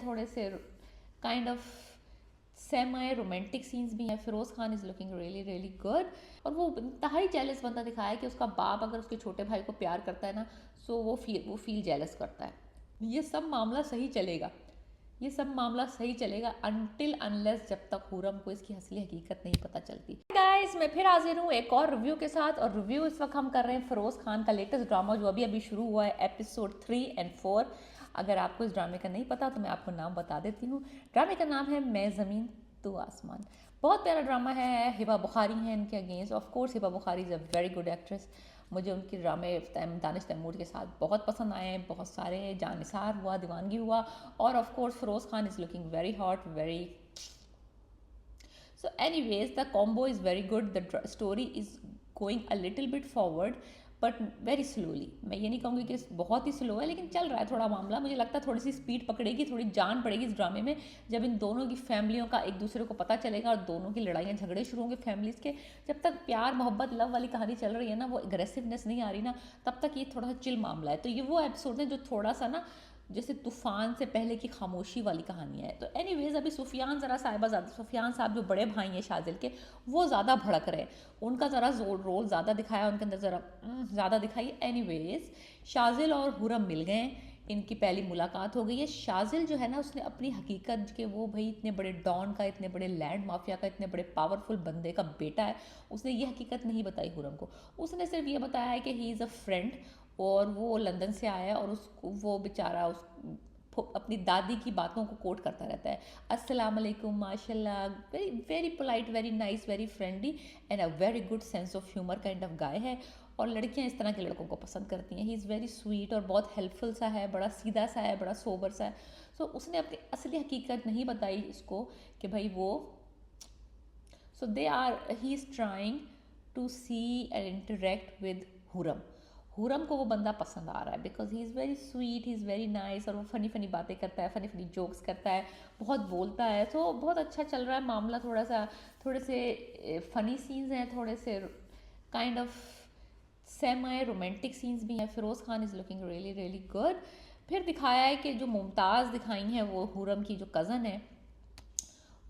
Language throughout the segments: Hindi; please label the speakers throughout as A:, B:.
A: थोड़े से kind of semi romantic scenes भी हैं। Firoz Khan is looking really really good. और वो इंतहाई जेलस बंदा दिखाया है कि उसका बाप अगर उसके छोटे भाई को प्यार करता है ना, सो वो फील जेलस करता है। ये सब मामला सही चलेगा, ये सब मामला सही चलेगा अनटिल अनलेस जब तक हुरम को इसकी असली हकीकत नहीं पता चलती। गाइस, मैं फिर हाजिर हूँ एक और रिव्यू के साथ। और रिव्यू इस वक्त हम कर रहे हैं फिरोज़ खान का लेटेस्ट ड्रामा जो अभी अभी शुरू हुआ है, एपिसोड 3 और 4। अगर आपको इस ड्रामे का नहीं पता तो मैं आपको नाम बता देती हूँ। ड्रामे का नाम है मैं ज़मीन तू आसमान। बहुत प्यारा ड्रामा है। हिबा बुखारी हैं इनके against. Of course Hiba Bukhari is a very good actress. मुझे उनके ड्रामे दानिश तैमूर के साथ बहुत पसंद आए हैं, बहुत सारे। जानिसार हुआ, दीवानगी हुआ, और of course Firoz Khan is looking very hot, very. So anyways, the combo is very good. The story is going a little bit forward but very slowly. मैं ये नहीं कहूँगी कि बहुत ही स्लो है, लेकिन चल रहा है थोड़ा मामला। मुझे लगता है थोड़ी सी स्पीड पकड़ेगी, थोड़ी जान पड़ेगी इस ड्रामे में जब इन दोनों की फैमिलियों का एक दूसरे को पता चलेगा और दोनों की लड़ाइयाँ झगड़े शुरू होंगे फैमिलीज़ के। जब तक प्यार मोहब्बत लव वाली कहानी चल रही है ना, वो एग्रेसिवनेस नहीं आ रही ना, तब तक ये थोड़ा सा चिल मामला है। तो ये वो एपिसोड है जो थोड़ा सा ना जैसे तूफान से पहले की खामोशी वाली कहानी है। तो एनीवेज अभी सुफियान सुफियान साहब जो बड़े भाई हैं शाजिल के, वो ज़्यादा भड़क रहे हैं। उनका ज़रा रोल ज़्यादा दिखाया, उनके अंदर ज़रा ज़्यादा दिखाई। एनीवेज शाजिल और हुरम मिल गए, इनकी पहली मुलाकात हो गई है। शाजिल जो है ना, उसने अपनी हकीकत के वो भाई इतने बड़े डॉन का, इतने बड़े लैंड माफिया का, इतने बड़े पावरफुल बंदे का बेटा है, उसने ये हकीकत नहीं बताई हुरम को। उसने सिर्फ ये बताया है कि ही इज़ अ फ्रेंड और वो लंदन से आया है और उसको वो बेचारा उस अपनी दादी की बातों को कोट करता रहता है। अस्सलाम वालेकुम, माशाल्लाह, very very polite, very nice, very friendly and a very good sense of humour kind of guy है। और लड़कियां इस तरह के लड़कों को पसंद करती हैं। ही इज़ वेरी स्वीट और बहुत हेल्पफुल सा है, बड़ा सीधा सा है, बड़ा सोबर सा है। सो उसने अपनी असली हकीकत नहीं बताई इसको कि भाई वो, so they are, he is trying to see and interact with Hurrem. Hurrem को वो बंदा पसंद आ रहा है because he is very sweet, he is very nice, और वो फ़नी फ़नी बातें करता है, फ़नी फ़नी जोक्स करता है, बहुत बोलता है। तो बहुत अच्छा चल रहा है मामला। थोड़े से फ़नी सीन्स हैं, थोड़े से kind of semi romantic scenes भी हैं। Firoz Khan is looking really really good. फिर दिखाया है कि जो मुमताज़ दिखाई हैं वो हुरम की जो कज़न है,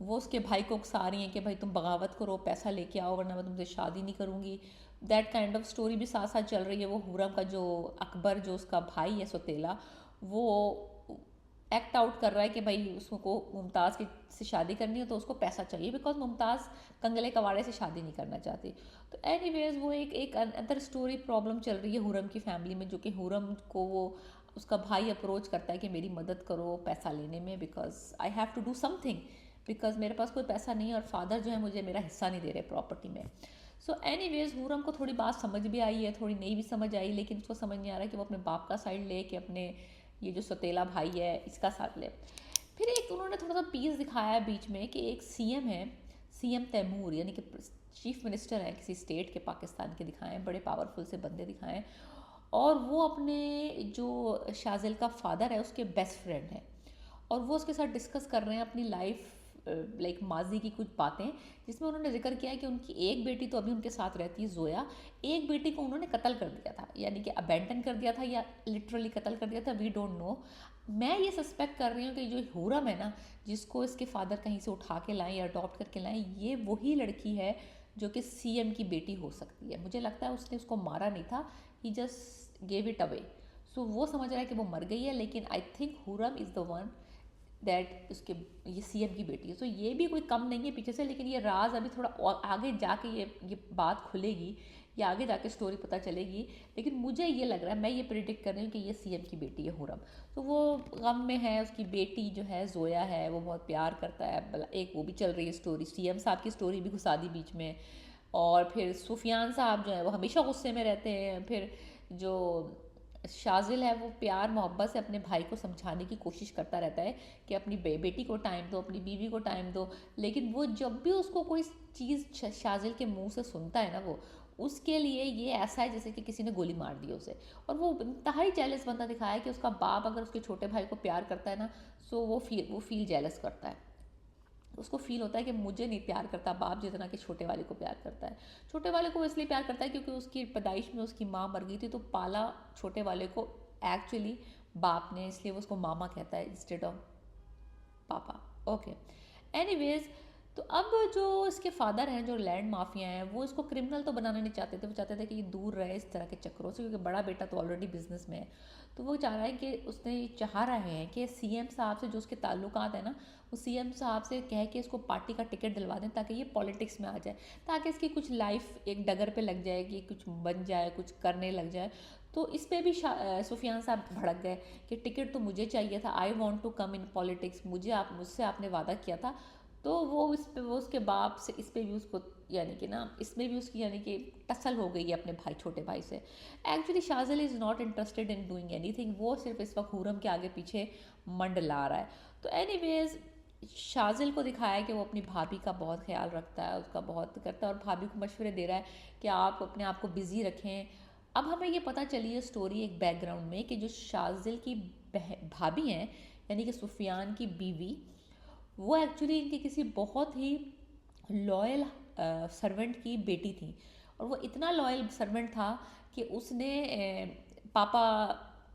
A: वो उसके भाई को उकसा रही हैं कि भाई तुम बगावत करो, पैसा लेके आओ, वरना मैं तुमसे शादी नहीं करूँगी। दैट काइंड ऑफ स्टोरी भी साथ साथ चल रही है। वो हुरम का जो अकबर, जो उसका भाई है सौतेला, वो एक्ट आउट कर रहा है कि भाई उसको मुमताज़ की से शादी करनी है तो उसको पैसा चाहिए, बिकॉज मुमताज़ कंगले कवाड़े से शादी नहीं करना चाहती। तो एनीवेज वो एक अदर स्टोरी प्रॉब्लम चल रही है हुरम की फैमिली में, जो कि हुरम को वो उसका भाई अप्रोच करता है कि मेरी मदद करो पैसा लेने में, because I have to do something, because मेरे पास कोई पैसा नहीं है और फादर जो है मुझे मेरा हिस्सा नहीं दे रहे प्रॉपर्टी में। सो एनीवेज हुरम को थोड़ी बात समझ भी आई है, थोड़ी नहीं भी समझ आई, लेकिन उसको समझ नहीं आ रहा है कि वो अपने बाप का साइड ले कि अपने ये जो सौतेला भाई है इसका साथ ले। फिर एक उन्होंने थोड़ा सा पीस दिखाया है बीच में कि एक सीएम है, सीएम तैमूर, यानी कि चीफ मिनिस्टर है किसी स्टेट के, पाकिस्तान के दिखाए हैं, बड़े पावरफुल से बंदे दिखाए हैं। और वो अपने जो शाजिल का फादर है उसके बेस्ट फ्रेंड है, और वो उसके साथ डिस्कस कर रहे हैं अपनी लाइफ, लाइक माजी की कुछ बातें, जिसमें उन्होंने जिक्र किया है कि उनकी एक बेटी तो अभी उनके साथ रहती है जोया, एक बेटी को उन्होंने कत्ल कर दिया था, यानी कि अबेंडन कर दिया था या लिटरली कत्ल कर दिया था, वी डोंट नो। मैं ये सस्पेक्ट कर रही हूँ कि जो हुरम है ना, जिसको इसके फादर कहीं से उठा के लाएं या अडॉप्ट करके लाएं, ये वही लड़की है जो कि सीएम की बेटी हो सकती है। मुझे लगता है उसने उसको मारा नहीं था, ही जस्ट गेव इट अवे। सो वो समझ रहा है कि वो मर गई है, लेकिन I think Hurrem is the one that उसके, ये सीएम की बेटी है। तो ये भी कोई कम नहीं है पीछे से, लेकिन ये राज अभी थोड़ा और आगे जाके ये बात खुलेगी, या आगे जाके स्टोरी पता चलेगी। लेकिन मुझे ये लग रहा है, मैं ये प्रिडिक्ट कर रही हूँ कि ये सीएम की बेटी है हुरम। तो वो गम में है, उसकी बेटी जो है जोया है, वो बहुत प्यार करता है। एक वो भी चल रही है स्टोरी, सीएम साहब की स्टोरी भी घुसा दी बीच में। और फिर सुफियान साहब जो है वो हमेशा गुस्से में रहते हैं। फिर जो शाजिल है वो प्यार मोहब्बत से अपने भाई को समझाने की कोशिश करता रहता है कि अपनी बेटी को टाइम दो, अपनी बीवी को टाइम दो। लेकिन वो जब भी उसको कोई चीज़ शाजिल के मुंह से सुनता है ना, वो उसके लिए ये ऐसा है जैसे कि किसी ने गोली मार दी उसे। और वो इंतहाई जेलस बंदा दिखाया है कि उसका बाप अगर उसके छोटे भाई को प्यार करता है ना, सो वो फील जेलस करता है। उसको फील होता है कि मुझे नहीं प्यार करता बाप जितना कि छोटे वाले को प्यार करता है। छोटे वाले को इसलिए प्यार करता है क्योंकि उसकी पैदाइश में उसकी माँ मर गई थी, तो पाला छोटे वाले को एक्चुअली बाप ने, इसलिए वो उसको मामा कहता है इंस्टेड ऑफ पापा। ओके, एनीवेज, तो अब जो इसके फादर हैं, जो लैंड माफिया हैं, वो इसको क्रिमिनल तो बनाना नहीं चाहते थे, वो चाहते थे कि ये दूर रहे इस तरह के चक्करों से, क्योंकि बड़ा बेटा तो ऑलरेडी बिजनेस में है। तो वो चाह रहा है कि उसने चाह रहे हैं कि सीएम साहब से जो उसके ताल्लुकात है ना, वो सीएम साहब से कह के इसको पार्टी का टिकट दिलवा दें, ताकि ये पॉलिटिक्स में आ जाए, ताकि इसकी कुछ लाइफ एक डगर पे लग जाए, कि कुछ बन जाए, कुछ करने लग जाए। तो इस पे भी सुफियान साहब भड़क गए कि टिकट तो मुझे चाहिए था, I want to come in politics, मुझसे आपने वादा किया था। तो वो उसके बाप से इस पे भी उसको, यानी कि ना इसमें भी उसकी यानी कि टसल हो गई है अपने भाई, छोटे भाई से। Actually Shajil is not interested in doing anything, वो सिर्फ इस वक्त हुरम के आगे पीछे मंडला रहा है। तो एनीवेज, शाजिल को दिखाया कि वो अपनी भाभी का बहुत ख्याल रखता है, उसका बहुत करता है, और भाभी को मशवरे दे रहा है कि आप अपने आप को बिज़ी रखें। अब हमें ये पता चली है स्टोरी एक बैकग्राउंड में, कि जो शाजिल की भाभी हैं, यानी कि सुफियान की बीवी, वो एक्चुअली इनके किसी बहुत ही लॉयल सर्वेंट की बेटी थी। और वो इतना लॉयल सर्वेंट था कि उसने पापा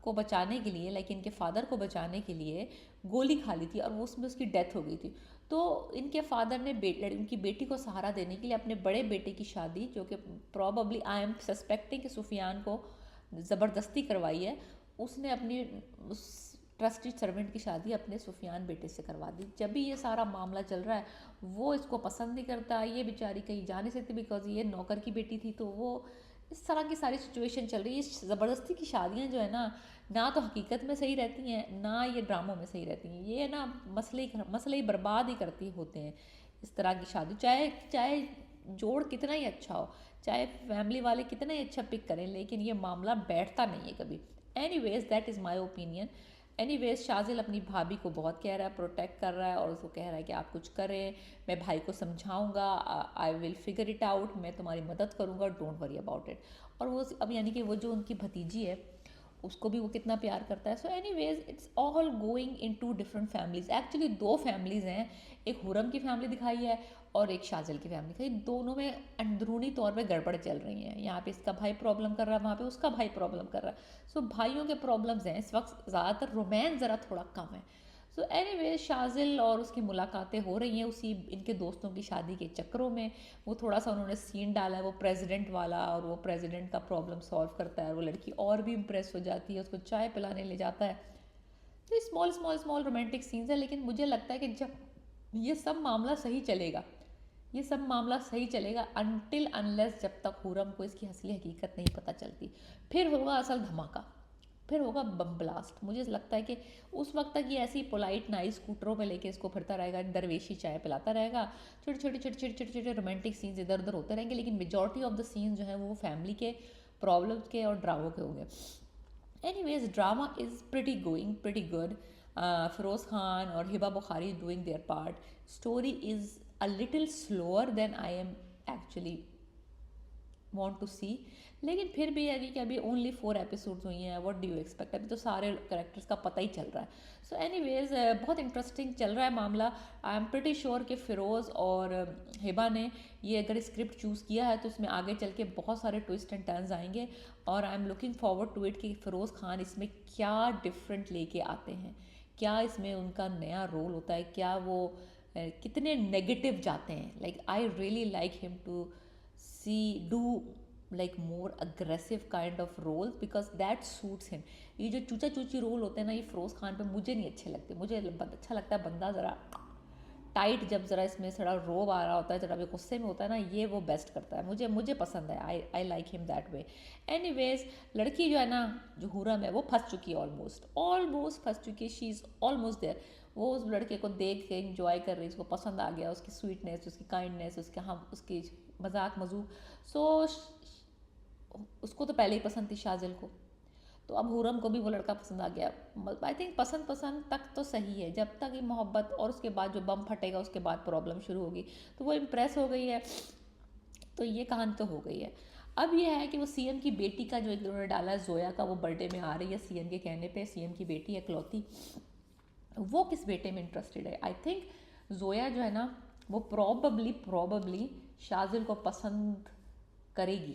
A: को बचाने के लिए, लाइक इनके फादर को बचाने के लिए गोली खा ली थी, और वो उसमें उसकी डेथ हो गई थी। तो इनके फादर ने उनकी बेटी को सहारा देने के लिए अपने बड़े बेटे की शादी, जो कि प्रॉबली आई एम सस्पेक्टिंग कि सुफियान को ज़बरदस्ती करवाई है, उसने अपनी उस ट्रस्टी सर्वेंट की शादी अपने सुफियान बेटे से करवा दी। जब भी ये सारा मामला चल रहा है, वो इसको पसंद नहीं करता, ये बेचारी कहीं जा नहीं सकती बिकॉज ये नौकर की बेटी थी। तो वो इस तरह की सारी सिचुएशन चल रही है। ये ज़बरदस्ती की शादियाँ जो है ना तो हकीकत में सही रहती हैं, ना ये ड्रामों में सही रहती हैं। ये ना मसले ही बर्बाद ही करती होते हैं इस तरह की शादी, चाहे चाहे जोड़ कितना ही अच्छा हो, चाहे फैमिली वाले कितना ही अच्छा पिक करें, लेकिन ये मामला बैठता नहीं है कभी। Anyways, that is my opinion. Anyways, Shajil अपनी भाभी को बहुत कह रहा है, प्रोटेक्ट कर रहा है, और उसको कह रहा है कि आप कुछ करें, मैं भाई को समझाऊंगा, I will figure it out, मैं तुम्हारी मदद करूंगा, डोंट वरी अबाउट इट। और वो अब यानी कि वो जो उनकी भतीजी है, उसको भी वो कितना प्यार करता है। So anyways, it's all going into different families. Actually दो फैमिलीज़ हैं, एक हुरम की फैमिली दिखाई है और एक शाजिल की फैमिली दिखाई। दोनों में अंदरूनी तौर पे गड़बड़ चल रही है। यहाँ पे इसका भाई प्रॉब्लम कर रहा है, वहाँ पे उसका भाई प्रॉब्लम कर रहा है। सो भाइयों के प्रॉब्लम्स हैं इस वक्त, ज़्यादातर रोमांस ज़रा थोड़ा कम है। सो एनीवेज, शाजिल और उसकी मुलाकातें हो रही हैं उसी इनके दोस्तों की शादी के चक्करों में। वो थोड़ा सा उन्होंने सीन डाला है वो प्रेसिडेंट वाला, और वो प्रेसिडेंट का प्रॉब्लम सॉल्व करता है, और वो लड़की और भी इम्प्रेस हो जाती है, उसको चाय पिलाने ले जाता है। तो ये small small small romantic scenes है, लेकिन मुझे लगता है कि जब ये सब मामला सही चलेगा, ये सब मामला सही चलेगा अनटिल अनलेस जब तक हुरम को इसकी असली हकीकत नहीं पता चलती। फिर होगा असल धमाका, फिर होगा बम ब्लास्ट। मुझे लगता है कि उस वक्त तक ये ऐसी पोलाइट नाइस स्कूटरों पे लेके इसको फिरता रहेगा, दरवेशी चाय पिलाता रहेगा, छोटे छोटे छोटे छोटे छोटे छोटे रोमांटिक सीन्स इधर उधर होते रहेंगे, लेकिन मेजॉरिटी ऑफ द सीन्स जो हैं वो फैमिली के प्रॉब्लम्स के और ड्रामों के होंगे। Anyways, drama is pretty good. Feroze Khan और Hiba Bukhari doing their part. Story is a little slower than I am actually want to see, लेकिन फिर भी है कि अभी ओनली 4 एपिसोड्स हुई हैं, व्हाट डू यू एक्सपेक्ट, अभी तो सारे कैरेक्टर्स का पता ही चल रहा है। सो एनीवेज, बहुत इंटरेस्टिंग चल रहा है मामला। आई एम प्रिटी श्योर कि फ़िरोज़ और हिबा ने ये अगर स्क्रिप्ट चूज़ किया है तो इसमें आगे चल के बहुत सारे ट्विस्ट एंड टर्न्स आएंगे, और I am looking forward to it कि फ़िरोज़ खान इसमें क्या डिफरेंट लेके आते हैं, क्या इसमें उनका नया रोल होता है, क्या वो कितने नेगेटिव जाते हैं। Like I really like him to see do like more aggressive kind of roles because that suits him। ये जो चूचा चूची रोल होते हैं ना, ये फिरोज़ खान पे मुझे नहीं अच्छे लगते। मुझे अच्छा लगता है बंदा ज़रा टाइट, जब ज़रा इसमें थोड़ा रोब आ रहा होता है, जरा भी गुस्से में होता है ना, ये वो बेस्ट करता है। मुझे पसंद है, I like him that way. Anyways, लड़की जो है ना, जो हुरम है, वो फंस चुकी है, ऑलमोस्ट फंस चुकी है, शी इज़ ऑलमोस्ट देयर। वो उस लड़के को देख के इंजॉय कर रही है, उसको पसंद आ गया, उसकी स्वीटनेस, उसकी काइंडनेस, उसकी मजाक मजूक। सो उसको तो पहले ही पसंद थी शाजिल को, तो अब हुरम को भी वो लड़का पसंद आ गया। आई थिंक पसंद तक तो सही है, जब तक ये मोहब्बत, और उसके बाद जो बम फटेगा उसके बाद प्रॉब्लम शुरू होगी। तो वो इम्प्रेस हो गई है, तो ये कहानी तो हो गई है। अब ये है कि वो सीएम की बेटी का जो एक उन्होंने डाला है, जोया का, वो बर्थडे में आ रही है सीएम के कहने पे, सीएम की बेटी है इकलौती, वो किस बेटे में इंटरेस्टेड है। आई थिंक जोया जो है ना, वो प्रॉबली शाजिल को पसंद करेगी,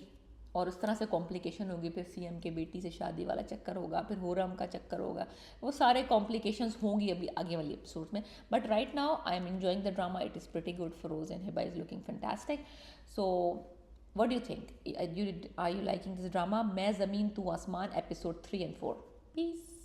A: और उस तरह से कॉम्प्लिकेशन होगी, फिर सीएम के बेटी से शादी वाला चक्कर होगा, फिर होरम का चक्कर होगा, वो सारे कॉम्प्लिकेशंस होंगी अभी आगे वाली एपिसोड में. But right now I am enjoying the drama. It is pretty good. Feroz and Hiba is looking fantastic. So what do you think? Are you liking this drama? मैं ज़मीन तू आसमान episode 3 and 4. Peace.